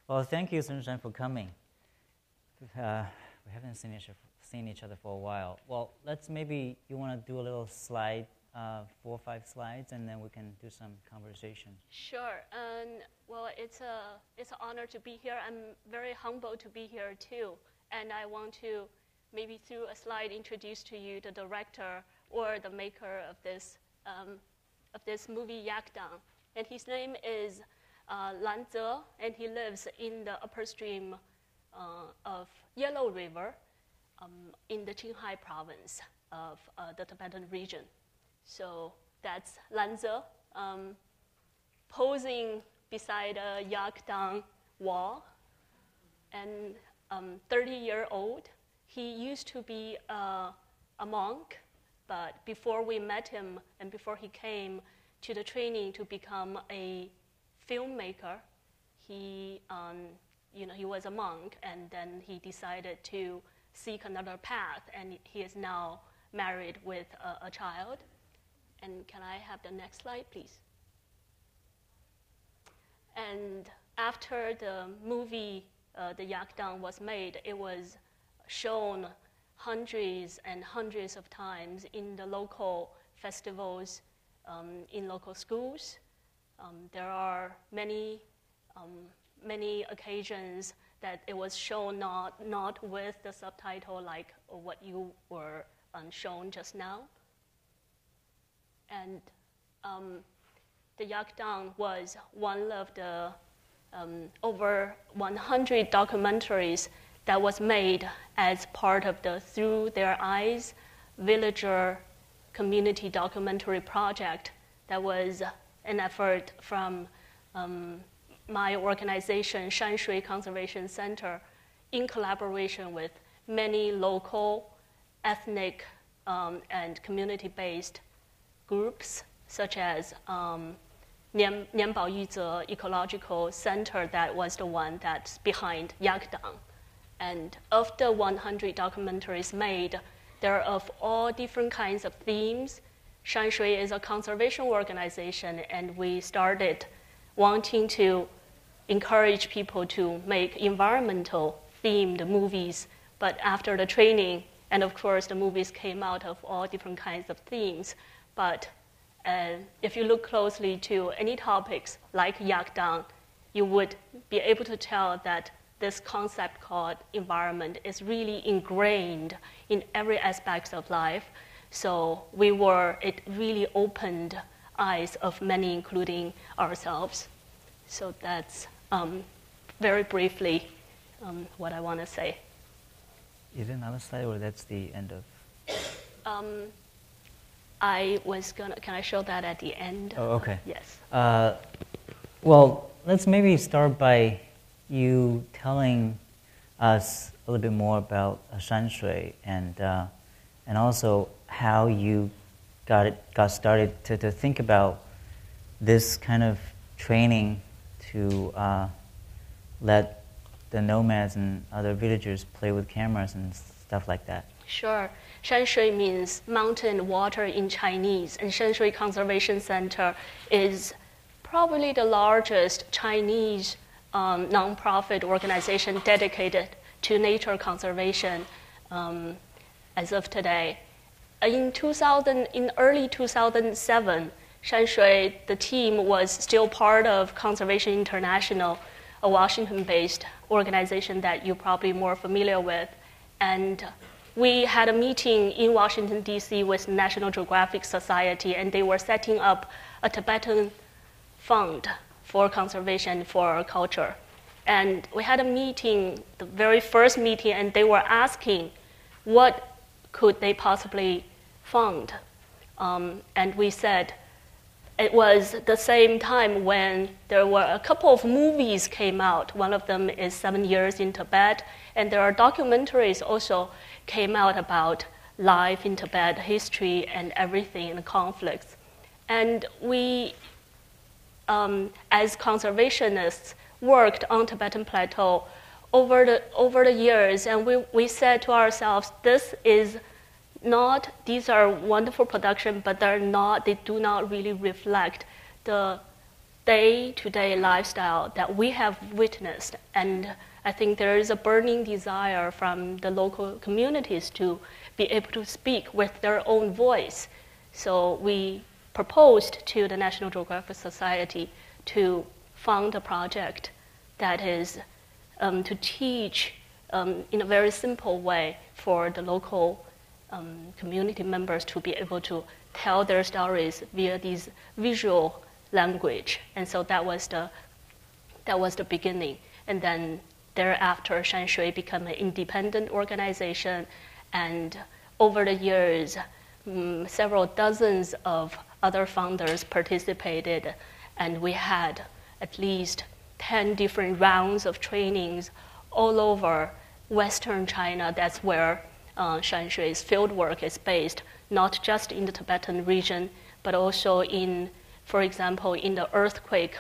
Well, thank you, Sun Shan, for coming. We haven't seen each other for a while. Well, maybe you want to do a little slide, 4 or 5 slides, and then we can do some conversation. Sure. Well, it's an honor to be here. I'm very humbled to be here too. And I want to maybe through a slide introduce to you the director or the maker of this movie Yakdang. And his name is Lan Ze, and he lives in the upstream of Yellow River in the Qinghai province of the Tibetan region. So that's Lan Ze posing beside a Yakdang wall, and 30-year-old. He used to be a monk, but before we met him and before he came to the training to become a filmmaker, he was a monk, and then he decided to seek another path, and he is now married with a child. And can I have the next slide, please? And after the movie, the Yakdang was made, it was shown hundreds and hundreds of times in the local festivals, in local schools. There are many occasions that it was shown not with the subtitle like what you were shown just now. And the Yakdang was one of the over 100 documentaries that was made as part of the Through Their Eyes villager community documentary project that was an effort from my organization, Shanshui Conservation Center, in collaboration with many local, ethnic, and community-based groups, such as Nianbao Yuze Ecological Center, that was the one that's behind Yakdang. And of the 100 documentaries made, they're of all different kinds of themes. Shanshui is a conservation organization, and we started wanting to encourage people to make environmental themed movies. But after the training, and of course the movies came out of all different kinds of themes. But if you look closely to any topics like Yakdang, you would be able to tell that this concept called environment is really ingrained in every aspect of life. So it really opened eyes of many, including ourselves. So that's very briefly what I want to say. Is there another slide, or that's the end of? Can I show that at the end? Oh, okay. Yes. Well, let's maybe start by you telling us a little bit more about Shanshui and also how you got started to think about this kind of training to let the nomads and other villagers play with cameras and stuff like that. Sure. Shanshui means mountain water in Chinese, and Shanshui Conservation Center is probably the largest Chinese nonprofit organization dedicated to nature conservation as of today. In early 2007, Shanshui, the team, was still part of Conservation International, a Washington-based organization that you're probably more familiar with. And we had a meeting in Washington, D.C. with National Geographic Society, and they were setting up a Tibetan fund for conservation for culture. And we had a meeting, the very first meeting, and they were asking what could they possibly fund. And we said it was the same time when there were a couple of movies came out. One of them is 7 Years in Tibet, and there are documentaries also came out about life in Tibet, history and everything, and conflicts. And we, as conservationists, worked on Tibetan Plateau over the years, and we said to ourselves, these are wonderful productions, but they do not really reflect the day-to-day lifestyle that we have witnessed. And I think there is a burning desire from the local communities to be able to speak with their own voice. So we proposed to the National Geographic Society to fund a project that is to teach in a very simple way for the local community members to be able to tell their stories via these visual language. And so that was the beginning. And then thereafter, Shanshui became an independent organization, and over the years, several dozens of other founders participated, and we had at least 10 different rounds of trainings all over Western China. That's where Shanshui's fieldwork is based, not just in the Tibetan region, but also in, for example, in the earthquake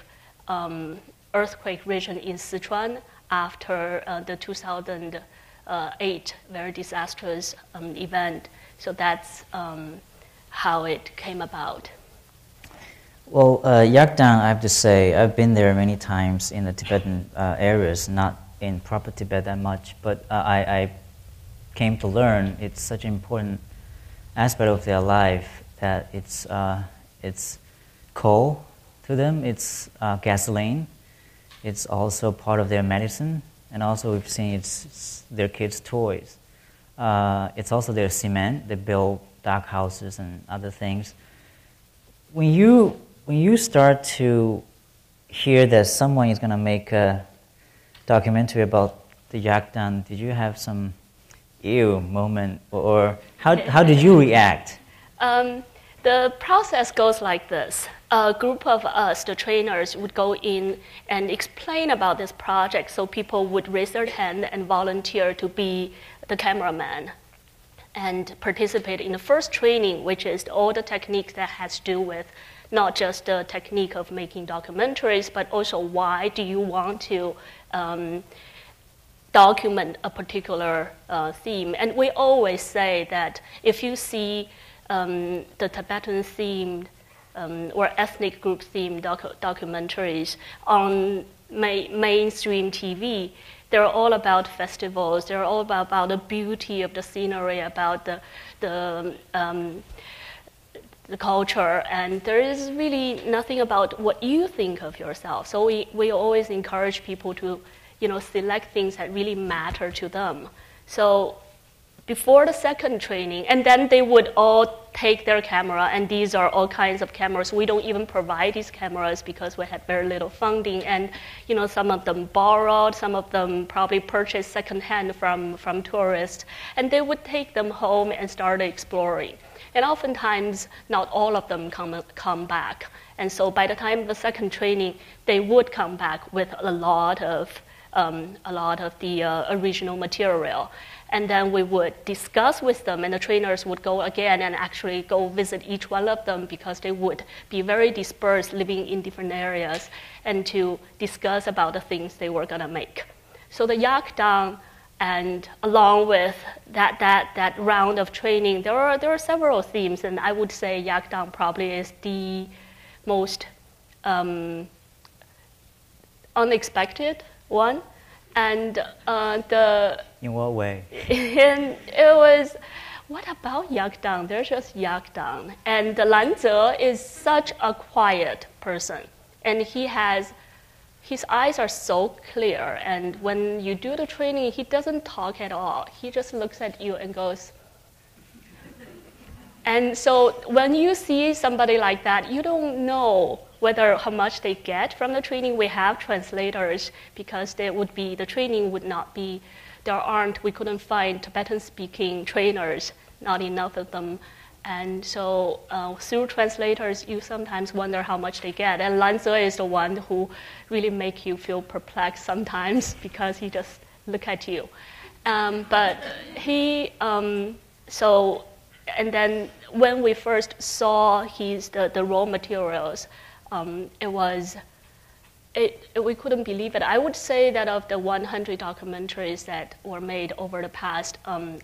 region in Sichuan after the 2008 very disastrous event. So that's how it came about. Well, Yakdang, I have to say, I've been there many times in the Tibetan areas, not in proper Tibet that much, but I came to learn it's such an important aspect of their life that it's coal to them, it's gasoline, it's also part of their medicine, and also we've seen it's their kids' toys. It's also their cement. They build dock houses and other things. When you start to hear that someone is going to make a documentary about the Yakdang, did you have some ew moment, or how did you react? The process goes like this. A group of us, the trainers, would go in and explain about this project, so people would raise their hand and volunteer to be the cameraman and participate in the first training, which is all the techniques that has to do with not just the technique of making documentaries, but also why do you want to document a particular theme. And we always say that if you see the Tibetan-themed or ethnic group-themed documentaries on mainstream TV, they're all about festivals. They're all about the beauty of the scenery, about the culture, and there is really nothing about what you think of yourself. So we always encourage people to, select things that really matter to them. So before the second training, and then they would all take their camera, and these are all kinds of cameras. We don't even provide these cameras because we had very little funding, and some of them borrowed, some of them probably purchased secondhand from tourists, and they would take them home and start exploring. And oftentimes, not all of them come back. And so by the time of the second training, they would come back with a lot of the original material. And then we would discuss with them, and the trainers would go again and actually go visit each one of them, because they would be very dispersed, living in different areas, and to discuss about the things they were going to make. So the Yakdang, and along with that round of training, there are several themes, and I would say Yakdang probably is the most unexpected one. And in what way? And it was, what about Yakdang? There's just Yakdang. And Lanze is such a quiet person, and his eyes are so clear, and when you do the training, he doesn't talk at all. He just looks at you and goes. And so when you see somebody like that, you don't know how much they get from the training. We have translators, because the training would not be, we couldn't find Tibetan-speaking trainers, not enough of them. And so through translators, you sometimes wonder how much they get. And Lanze is the one who really make you feel perplexed sometimes, because he just look at you. But he, and then when we first saw the raw materials, we couldn't believe it. I would say that of the 100 documentaries that were made over the past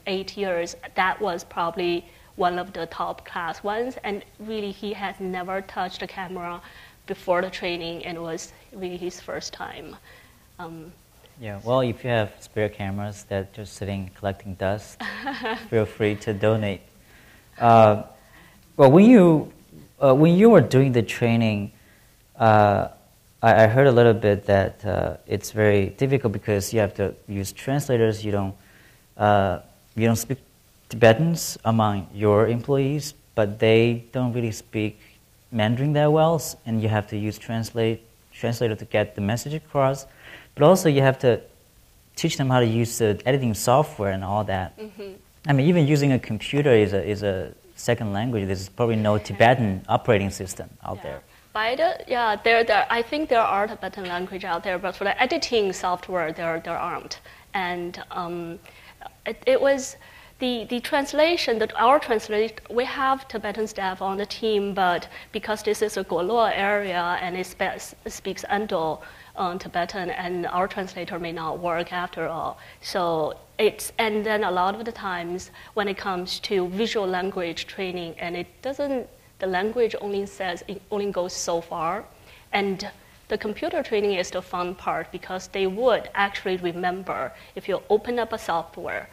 8 years, that was probably one of the top class ones. And really, he has never touched a camera before the training, and it was really his first time. Yeah, well, if you have spare cameras that just sitting collecting dust, feel free to donate. Well, when you were doing the training, I heard a little bit that it's very difficult because you have to use translators. You don't speak Tibetans among your employees, but they don't really speak Mandarin that well, and you have to use translator to get the message across. But also you have to teach them how to use the editing software and all that. Mm-hmm. I mean, even using a computer is a second language. There's probably no Tibetan operating system out there. I think there are Tibetan language out there, but for the editing software, there aren't. And it was the translation, our translation, we have Tibetan staff on the team, but because this is a Goluo area and it speaks Ando Tibetan, and our translator may not work after all. So and then a lot of the times when it comes to visual language training, and the language only goes so far, and the computer training is the fun part because they would actually remember. If you open up a software,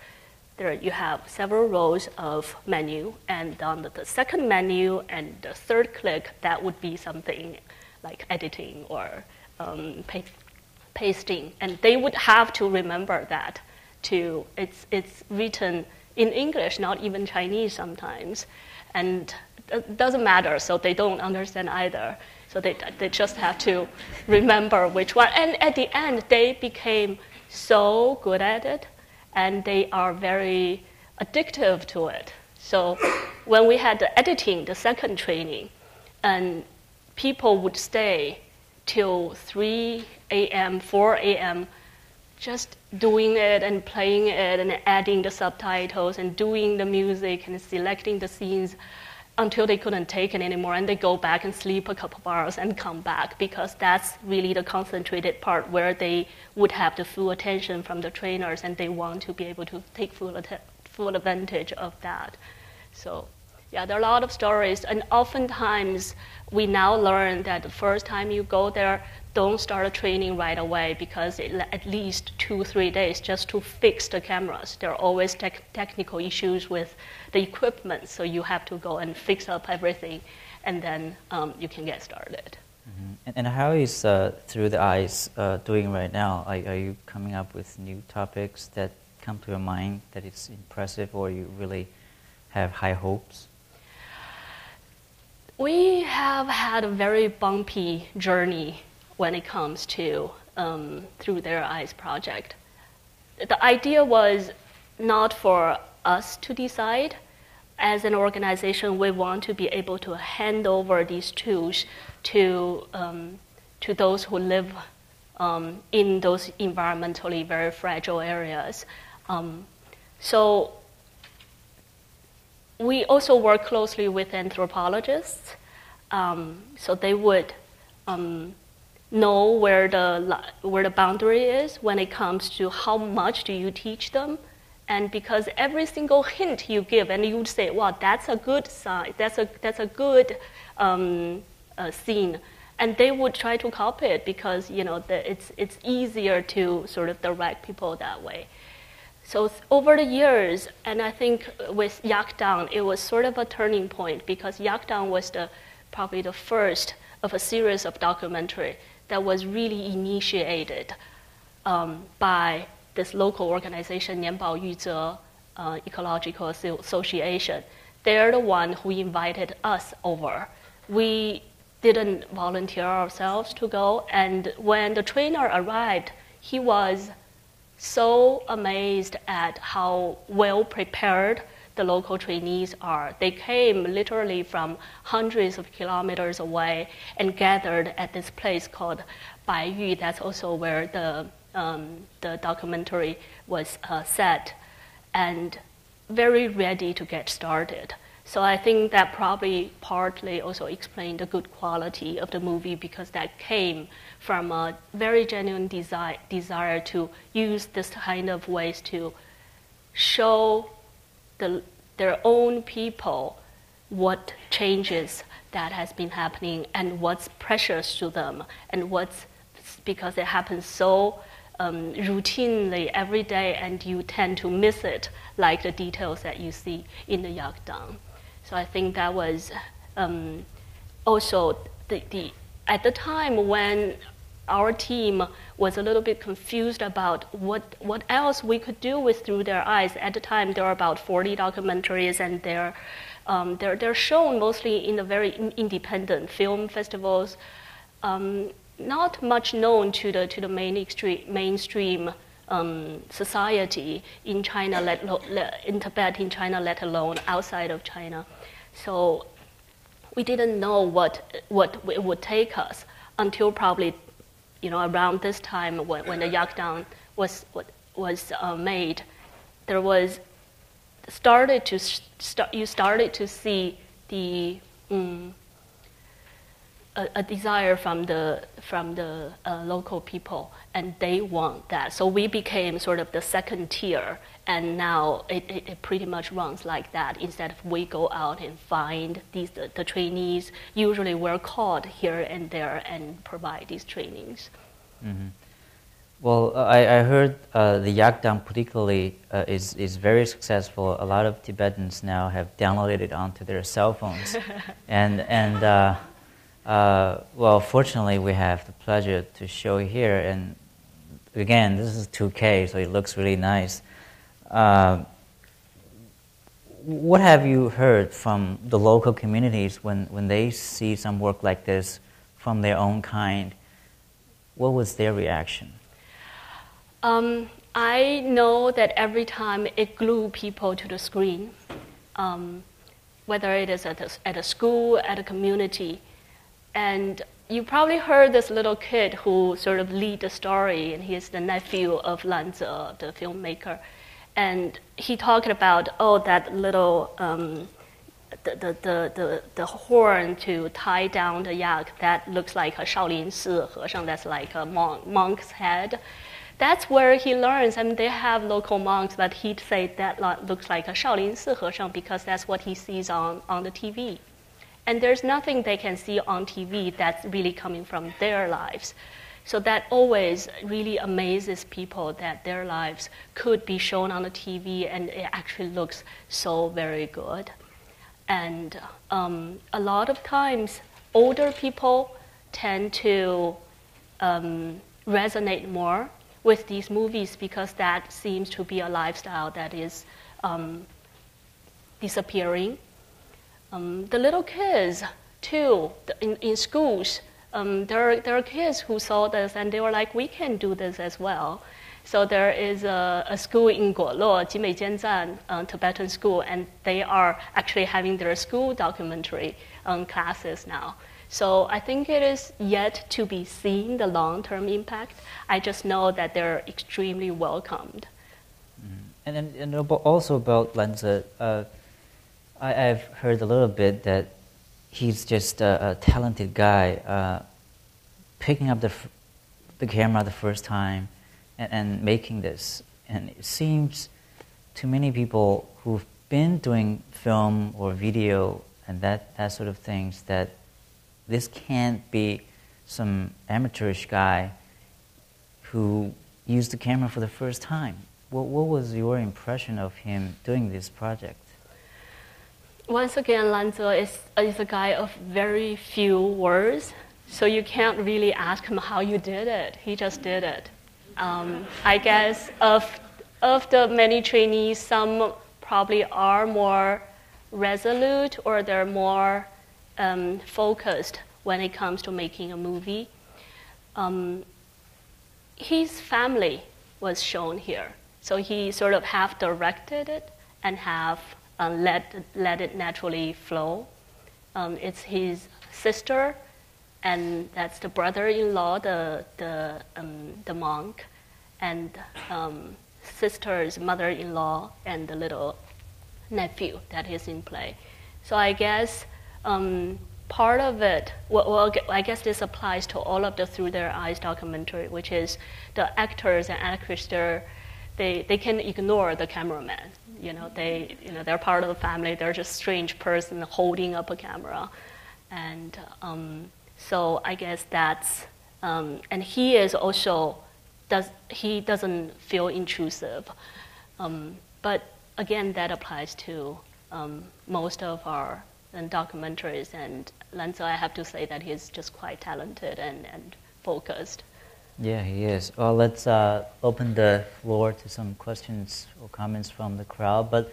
there you have several rows of menu, and on the second menu and the third click, that would be something like editing or pasting, and they would have to remember that too. It's written in English, not even Chinese sometimes, and it doesn't matter, so they don't understand either. So they just have to remember which one. And at the end, they became so good at it, and they are very addictive to it. So when we had the editing, the second training, and people would stay till 3 a.m., 4 a.m., just doing it and playing it and adding the subtitles and doing the music and selecting the scenes until they couldn't take it anymore, and they go back and sleep a couple of hours and come back, because that's really the concentrated part where they would have the full attention from the trainers, and they want to be able to take full advantage of that. So yeah, there are a lot of stories, and oftentimes we now learn that the first time you go there, don't start a training right away, because at least 2-3 days just to fix the cameras. There are always technical issues with the equipment, so you have to go and fix up everything, and then you can get started. Mm-hmm. And how is Through the Eyes doing right now? Are you coming up with new topics that come to your mind that is impressive, or you really have high hopes? We have had a very bumpy journey when it comes to Through Their Eyes project. The idea was not for us to decide. As an organization, we want to be able to hand over these tools to those who live in those environmentally very fragile areas. So we also work closely with anthropologists, so they would know where the boundary is when it comes to how much do you teach them. And because every single hint you give, and you would say, "Wow, that's a good sign. That's a good scene," and they would try to copy it because it's easier to sort of direct people that way. So over the years, and I think with Dung, it was sort of a turning point, because Dung was probably the first of a series of documentary that was really initiated by this local organization, Nianbao Yuzhe Ecological Association. They're the one who invited us over. We didn't volunteer ourselves to go, and when the trainer arrived, he was so amazed at how well prepared the local trainees are. They came literally from hundreds of kilometers away and gathered at this place called Baiyu. That's also where the documentary was set, and very ready to get started. So I think that probably partly also explained the good quality of the movie, because that came from a very genuine desire to use this kind of ways to show their own people what changes that has been happening and what's precious to them, and what's, because it happens so routinely every day, and you tend to miss it, like the details that you see in the Yakdang. So I think that was also at the time when our team was a little bit confused about what else we could do with Through Their Eyes. At the time, there were about 40 documentaries, and they're shown mostly in the very independent film festivals. Not much known to the mainstream society in China, in Tibet, in China, let alone outside of China. So we didn't know what it would take us until probably, around this time when the Yakdang was made. There was you started to see the a desire from the local people, and they want that. So we became sort of the second tier, and now it pretty much runs like that. Instead of we go out and find the trainees, usually we're called here and there and provide these trainings. Mm-hmm. Well, I heard the Yakdang particularly is very successful. A lot of Tibetans now have downloaded it onto their cell phones, and well, fortunately, we have the pleasure to show here. And again, this is 2K, so it looks really nice. What have you heard from the local communities when they see some work like this from their own kind? What was their reaction? I know that every time it glued people to the screen, whether it is at a school, at a community. And you probably heard this little kid who sort of lead the story, and he is the nephew of Lan Ze, the filmmaker. And he talked about, that little, the horn to tie down the yak, that looks like a Shaolin Si Heshang, that's like a monk's head. That's where he learns, and they have local monks, but he'd say that looks like a Shaolin Si Heshang because that's what he sees on the TV. And there's nothing they can see on TV that's really coming from their lives. So that always really amazes people that their lives could be shown on the TV and it actually looks so very good. And a lot of times, older people tend to resonate more with these movies because that seems to be a lifestyle that is disappearing. The little kids, too, in schools, there are kids who saw this and they were like, we can do this as well. So there is a school in Guoluo, Jimeijianzan, Tibetan school, and they are actually having their school documentary classes now. So I think it is yet to be seen, the long-term impact. I just know that they're extremely welcomed. And also about Lan Ze, I've heard a little bit that he's just a talented guy, picking up the camera the first time and making this. And it seems to many people who've been doing film or video and that sort of things that this can't be some amateurish guy who used the camera for the first time. What was your impression of him doing this project? Once again, Lan Ze is a guy of very few words, so you can't really ask him how you did it. He just did it. I guess of the many trainees, some probably are more resolute or they're more focused when it comes to making a movie. His family was shown here, so he sort of half directed it and half let it naturally flow. It's his sister, and that's the brother-in-law, the monk, and sister's mother-in-law, and the little nephew that is in play. So I guess part of it, well, I guess this applies to all of the Through Their Eyes documentary, which is the actors and actresses, they can ignore the cameraman. They're part of the family. They're just a strange person holding up a camera, and so I guess that's. And he is also he doesn't feel intrusive, but again that applies to most of our documentaries. And Lanza, I have to say that he's just quite talented and focused. Yeah, he is. Well, let's open the floor to some questions or comments from the crowd. But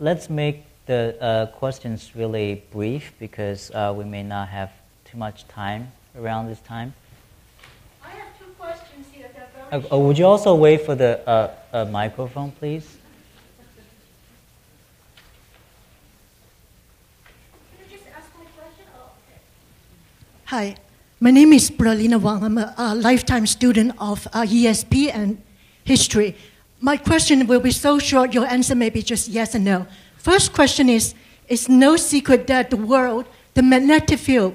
let's make the questions really brief because we may not have too much time around this time. I have two questions here. They're very Would you also wait for the microphone, please? Can you just ask my question? Oh, okay. Hi. My name is Bralina Wang. I'm a lifetime student of ESP and history. My question will be so short, your answer may be just yes and no. First question is, it's no secret that the world, the magnetic field,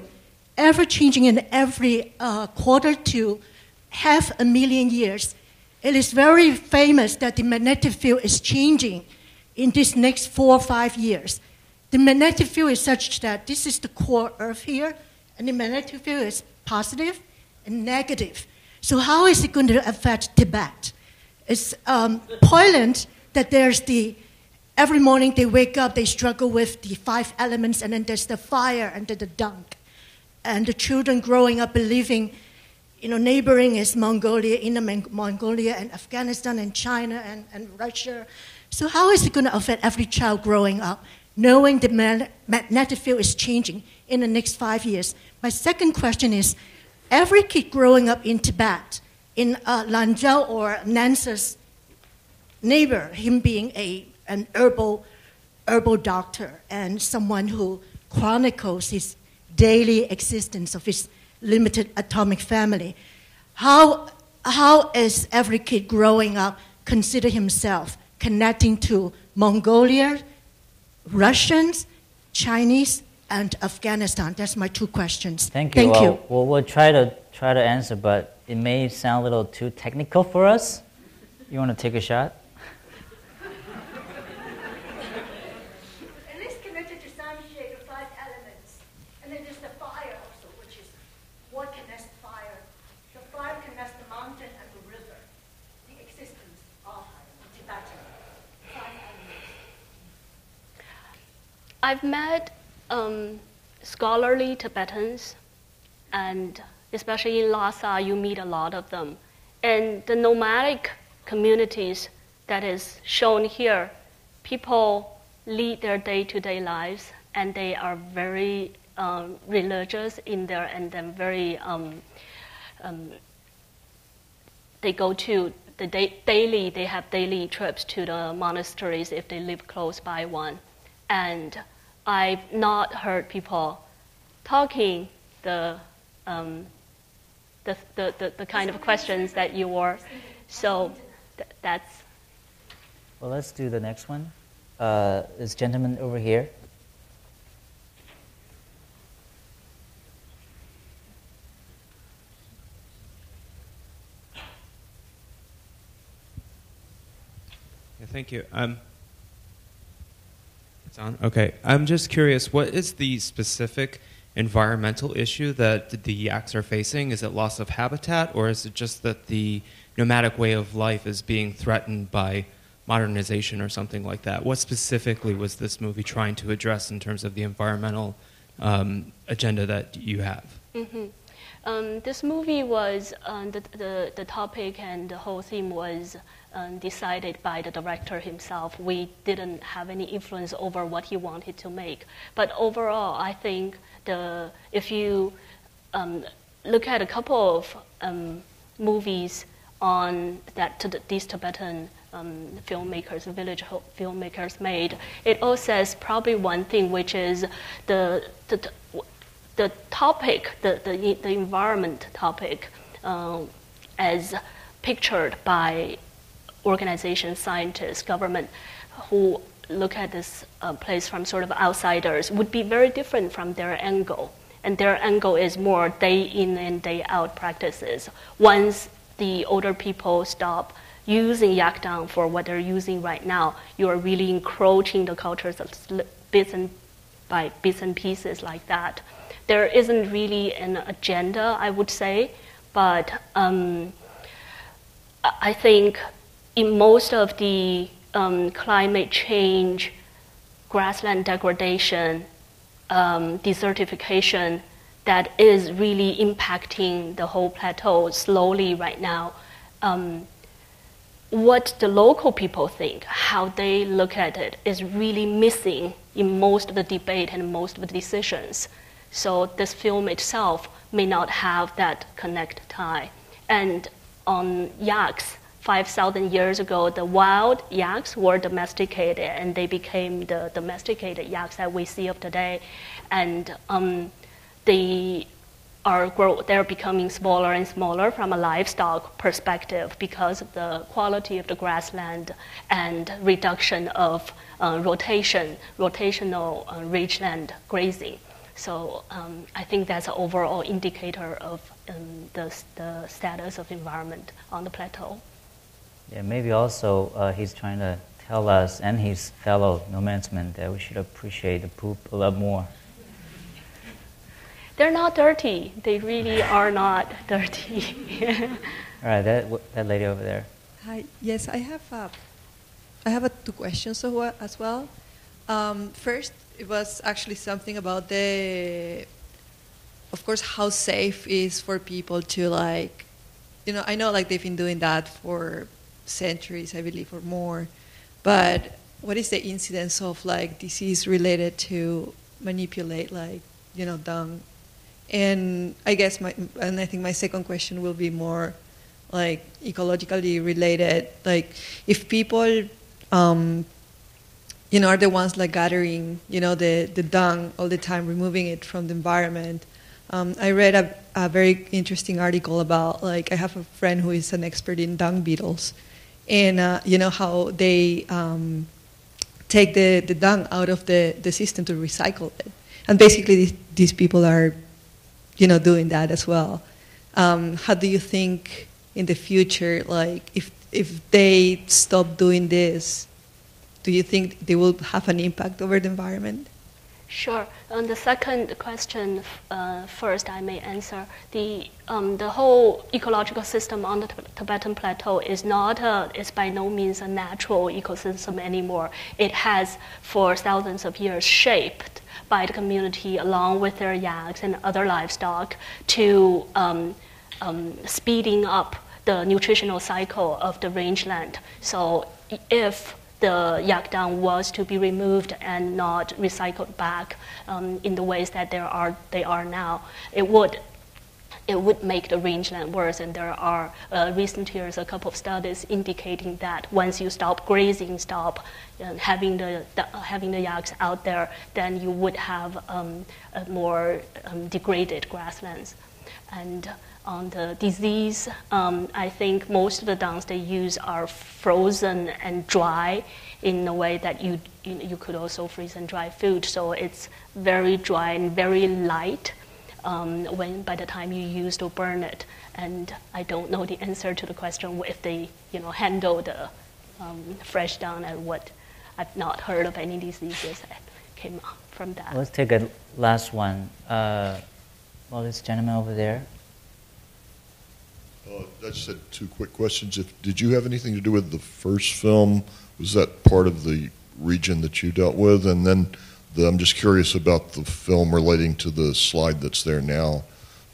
ever changing in every quarter to 500,000 years. It is very famous that the magnetic field is changing in this next 4 or 5 years. The magnetic field is such that this is the core Earth here, and the magnetic field is positive and negative. So how is it going to affect Tibet? It's Poland that there's every morning they wake up, they struggle with the 5 elements, and then there's the fire and the Dung. And the children growing up believing, neighboring is Mongolia, Inner Mongolia, and Afghanistan, and China, and Russia. So how is it going to affect every child growing up, knowing the magnetic field is changing in the next 5 years? My second question is, every kid growing up in Tibet, in Lanzhou or Nance's neighbor, him being an herbal doctor and someone who chronicles his daily existence of his limited atomic family, how is every kid growing up consider himself connecting to Mongolia, Russians, Chinese, and Afghanistan? That's my 2 questions. Thank you. Well, we'll try to answer, but it may sound a little too technical for us. You want to take a shot? At least connected to Sun Shan, the 5 elements, and then there's the fire also, which is what connects fire. The fire connects the mountain and the river, the existence of Tibetan 5 elements. I've met scholarly Tibetans, and especially in Lhasa, you meet a lot of them. And the nomadic communities that is shown here, people lead their day-to-day lives, and they are very religious in there, and then very, they go to they have daily trips to the monasteries if they live close by one. And I've not heard people talking the kind of questions that you were. So that's. Well, let's do the next one. This gentleman over here. Yeah, thank you. It's on? Okay. I'm just curious, what is the specific environmental issue that the yaks are facing? Is it loss of habitat, or is it just that the nomadic way of life is being threatened by modernization or something like that? What specifically was this movie trying to address in terms of the environmental agenda that you have? Mm-hmm. This movie was, the topic and the whole theme was decided by the director himself. We didn't have any influence over what he wanted to make. But overall, I think if you look at a couple of movies on that these Tibetan filmmakers, village filmmakers made, it all says probably one thing, which is the topic, the environment topic, as pictured by organizations, scientists, government, who look at this place from sort of outsiders, would be very different from their angle. And their angle is more day in and day out practices. Once the older people stop using yak dung for what they're using right now, you are really encroaching the cultures of bits and pieces like that. There isn't really an agenda, I would say, but I think in most of the climate change, grassland degradation, desertification, that is really impacting the whole plateau slowly right now. What the local people think, how they look at it, is really missing in most of the debate and most of the decisions. So this film itself may not have that connect tie. And on yaks, 5,000 years ago, the wild yaks were domesticated, and they became the domesticated yaks that we see of today. And they're becoming smaller and smaller from a livestock perspective because of the quality of the grassland and reduction of rotational ridgeland grazing. So I think that's an overall indicator of the status of environment on the plateau. Yeah, maybe also he's trying to tell us and his fellow nomadsmen that we should appreciate the poop a lot more. They're not dirty. They really are not dirty. All right, that lady over there. Hi. Yes, I have two questions as well. First, it was actually something about of course, how safe is for people to I know they've been doing that for centuries, I believe, or more. But what is the incidence of disease related to manipulate dung? And I guess I think my second question will be more ecologically related. If people are the ones gathering the dung all the time, removing it from the environment. I read a very interesting article about I have a friend who is an expert in dung beetles, and how they take the dung out of the system to recycle it. And basically these people are doing that as well. How do you think in the future, if they stop doing this, do you think they will have an impact over the environment? Sure. On the second question first, I may answer. The whole ecological system on the Tibetan Plateau is by no means a natural ecosystem anymore. It has, for thousands of years, shaped by the community along with their yaks and other livestock to speeding up the nutritional cycle of the rangeland. So if the yak dung was to be removed and not recycled back in the ways that they are now, it would make the rangeland worse. And there are recent years a couple of studies indicating that once you stop grazing, stop having the yaks out there, then you would have a more degraded grasslands. And on the disease, I think most of the dungs they use are frozen and dry in a way that you could also freeze and dry food. So it's very dry and very light by the time you use to burn it. And I don't know the answer to the question if they handle the fresh dung and what. I've not heard of any diseases that came up from that. Let's take a last one. This gentleman over there. I just had two quick questions. Did you have anything to do with the first film? Was that part of the region that you dealt with? And then I'm just curious about the film relating to the slide that's there now.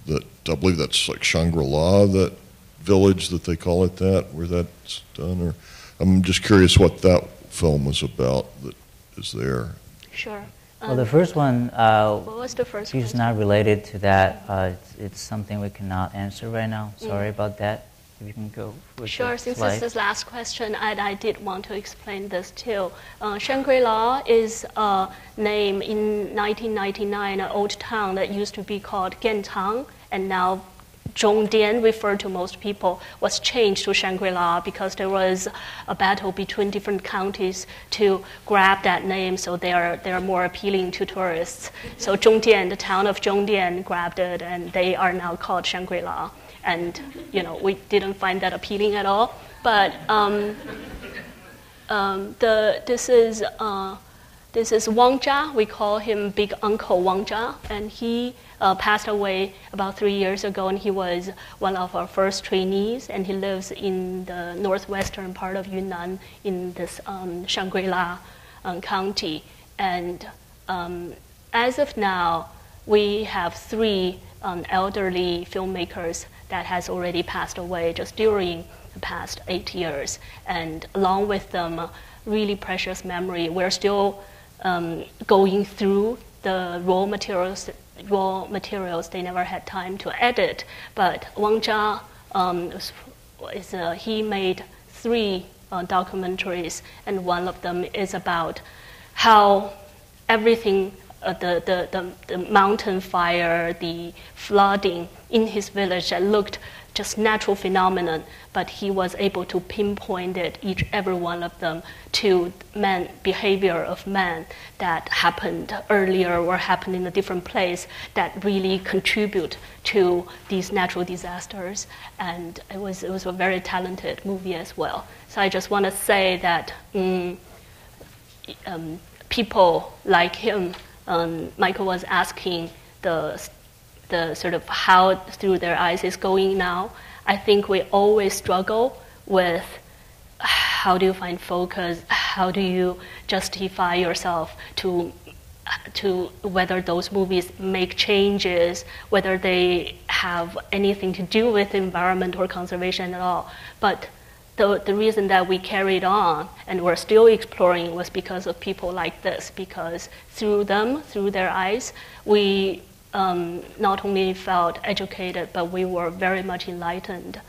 That I believe that's Shangri-La, that village that they call it that, where that's done. Or I'm just curious what that film was about that is there. Sure. Well, the first one, what was the first it's not related to that. It's something we cannot answer right now. Sorry about that. If you can go with Sure, since slide. this is the last question, I did want to explain this too. Shangri-La is a name in 1999, an old town that used to be called Gentang, and now Zhongdian, referred to most people, was changed to Shangri-La because there was a battle between different counties to grab that name, so they are more appealing to tourists. So Zhongdian, the town of Zhongdian, grabbed it, and they are now called Shangri-La. And we didn't find that appealing at all. But this is Wang Jia. We call him Big Uncle Wang Jia, and he passed away about 3 years ago, and he was one of our first trainees, and he lives in the northwestern part of Yunnan in this Shangri-La County. And as of now, we have 3 elderly filmmakers that has already passed away just during the past 8 years, and along with them, really precious memory. We're still going through the raw materials they never had time to edit. But Wang Jia, he made 3 documentaries, and one of them is about how everything, the mountain fire, the flooding in his village that looked just natural phenomenon, but he was able to pinpoint it, every one of them, to behavior of man that happened earlier or happened in a different place that really contribute to these natural disasters. And it was a very talented movie as well. So I just want to say that people like him, Michael was asking the sort of how through their eyes is going now. I think we always struggle with how do you find focus, how do you justify yourself to whether those movies make changes, whether they have anything to do with environment or conservation at all. But the reason that we carried on and we're still exploring was because of people like this, because through them, through their eyes, we not only felt educated, but we were very much enlightened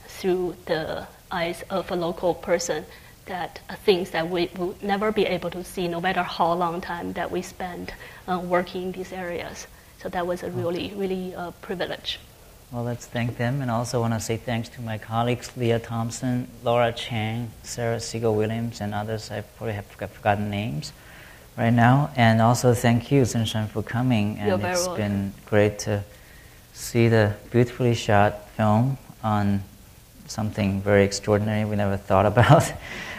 through the eyes of a local person, that things that we would never be able to see no matter how long time that we spent working in these areas. So that was a really privilege. Well, let's thank them, and also want to say thanks to my colleagues, Leah Thompson, Laura Chang, Sarah Siegel-Williams, and others. I probably have forgotten names right now. And also thank you, Sun Shan, for coming. And it's been great to see the beautifully shot film on something very extraordinary we never thought about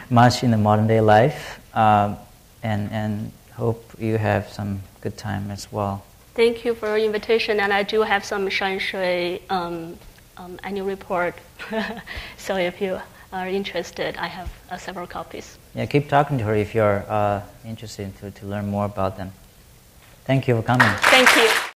much in the modern day life. And hope you have some good time as well. Thank you for your invitation, and I do have some Shanshui annual report. So if you are interested, I have several copies. Yeah, keep talking to her if you're interested to learn more about them. Thank you for coming. Thank you.